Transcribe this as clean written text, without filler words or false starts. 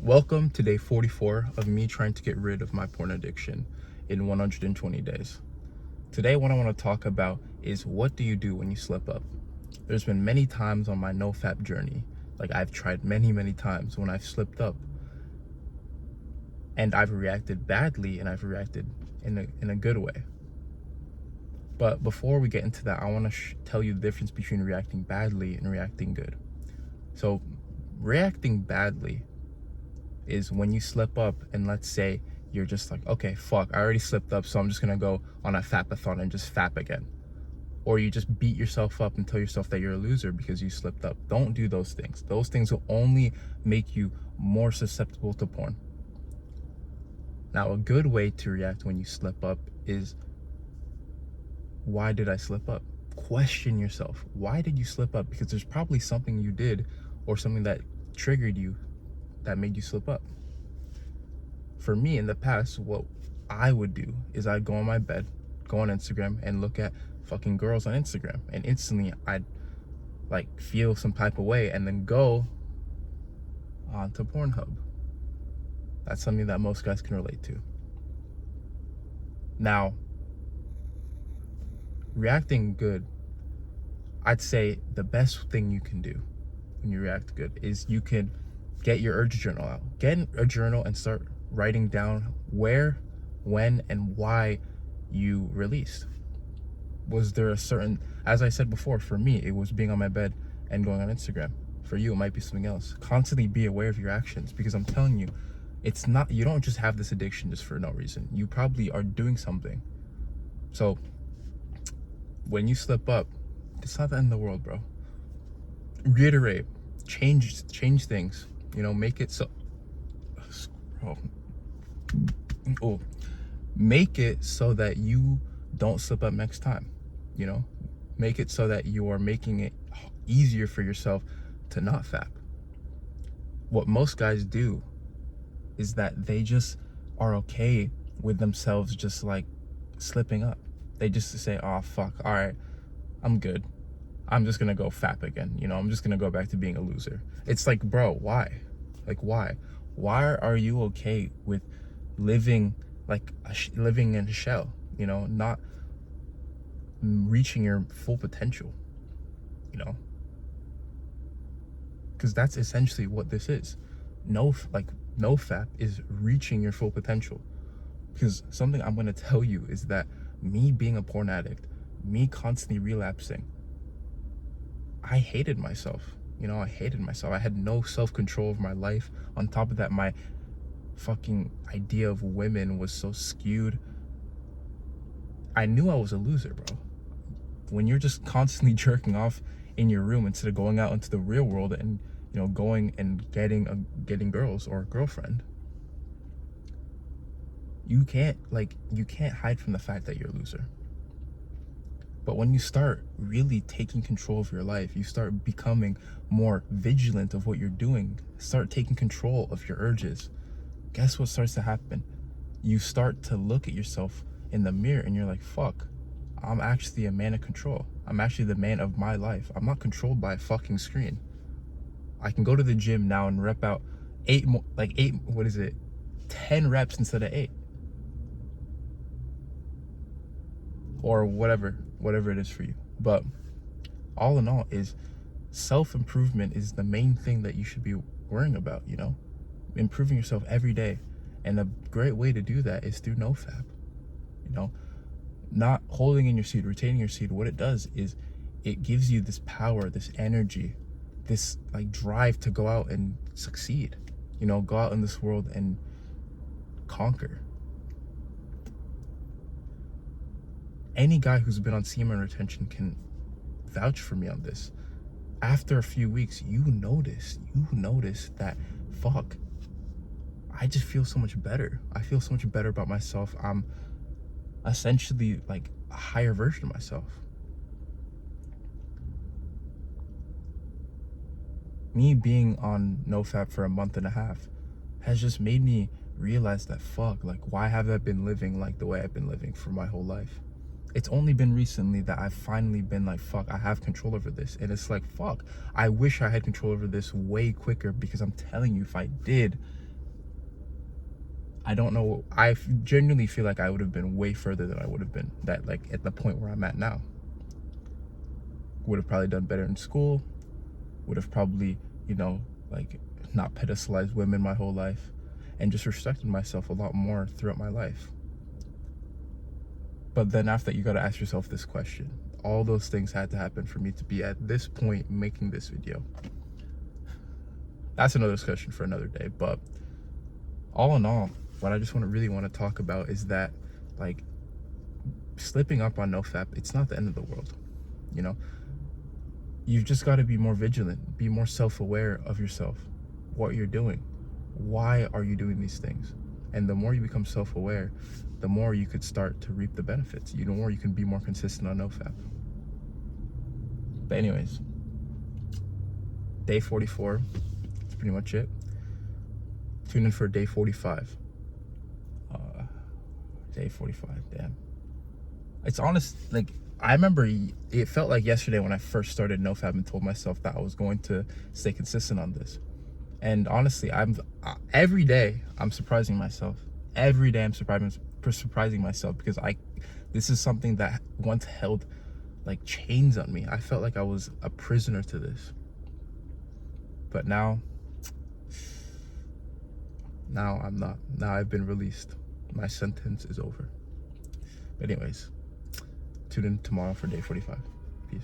Welcome to day 44 of me trying to get rid of my porn addiction in 120 days. Today, what I want to talk about is what do you do when you slip up? There's been many times on my NoFap journey, like I've tried many times when I've slipped up and I've reacted badly and I've reacted in a good way. But before we get into that, I want to tell you the difference between reacting badly and reacting good. So, reacting badly is when you slip up and let's say you're just like, okay, fuck, I already slipped up, so I'm just gonna go on a fapathon and just fap again. Or you just beat yourself up and tell yourself that you're a loser because you slipped up. Don't do those things. Those things will only make you more susceptible to porn. Now, a good way to react when you slip up is, why did I slip up? Question yourself. Why did you slip up? Because there's probably something you did or something that triggered you that made you slip up. For me, in the past, what I would do is I'd go on my bed, go on Instagram, and look at fucking girls on Instagram, and instantly I'd like feel some type of way and then go onto Pornhub. That's something that most guys can relate to. Now, reacting good, I'd say the best thing you can do when you react good is you can get your urge journal out. Get a journal and start writing down where, when, and why you released. Was there a certain, as I said before, for me, it was being on my bed and going on Instagram. For you, it might be something else. Constantly be aware of your actions, because I'm telling you, it's not, you don't just have this addiction just for no reason. You probably are doing something. So when you slip up, it's not the end of the world, bro. Reiterate, change things. Make it so. Make it so that you don't slip up next time. Make it so that you are making it easier for yourself to not fap. What most guys do is that they just are okay with themselves just like slipping up. They just say, oh fuck, all right, I'm good, I'm just gonna go fap again. I'm just gonna go back to being a loser. It's like, bro, why? Why are you okay with living like living in a shell, not reaching your full potential, because that's essentially what this is. No fap is reaching your full potential. Because something I'm going to tell you is that me being a porn addict, me constantly relapsing, I hated myself. I hated myself. I had no self-control of my life. On top of that, my fucking idea of women was so skewed. I knew I was a loser, bro. When you're just constantly jerking off in your room instead of going out into the real world and going and getting girls or a girlfriend, you can't hide from the fact that you're a loser. But when you start really taking control of your life, you start becoming more vigilant of what you're doing, start taking control of your urges, guess what starts to happen? You start to look at yourself in the mirror and you're like, fuck, I'm actually a man of control. I'm actually the man of my life. I'm not controlled by a fucking screen. I can go to the gym now and rep out 10 reps instead of 8. Or whatever it is for you. But all in all, is self-improvement is the main thing that you should be worrying about, improving yourself every day. And a great way to do that is through NoFap. Not holding in your seed, retaining your seed. What it does is it gives you this power, this energy, this like drive to go out and succeed, go out in this world and conquer. Any guy who's been on semen retention can vouch for me on this. After a few weeks, you notice that, fuck, I just feel so much better. I feel so much better about myself. I'm essentially like a higher version of myself. Me being on NoFap for a month and a half has just made me realize that, fuck, like, why have I been living like the way I've been living for my whole life? It's only been recently that I've finally been like, fuck, I have control over this. And it's like, fuck, I wish I had control over this way quicker, because I'm telling you, if I did, I don't know. Genuinely feel like I would have been way further than I would have been. That like at the point where I'm at now. Would have probably done better in school. Would have probably, you know, like not pedestalized women my whole life, and just respected myself a lot more throughout my life. But then after that, you got to ask yourself this question. All those things had to happen for me to be at this point making this video. That's another discussion for another day. But all in all, what I just really want to talk about is that, like, slipping up on NoFap, it's not the end of the world. You know, you've just got to be more vigilant, be more self-aware of yourself, what you're doing, why are you doing these things. And the more you become self-aware, the more you could start to reap the benefits. The more you can be more consistent on NoFap. But anyways, day 44, that's pretty much it. Tune in for day 45. Day 45, damn. It's honest, like, I remember it felt like yesterday when I first started NoFap and told myself that I was going to stay consistent on this. And honestly, every day I'm surprising myself. Every day I'm surprising myself, because this is something that once held like chains on me. I felt like I was a prisoner to this. But now I'm not. Now I've been released. My sentence is over. But anyways, tune in tomorrow for day 45. Peace.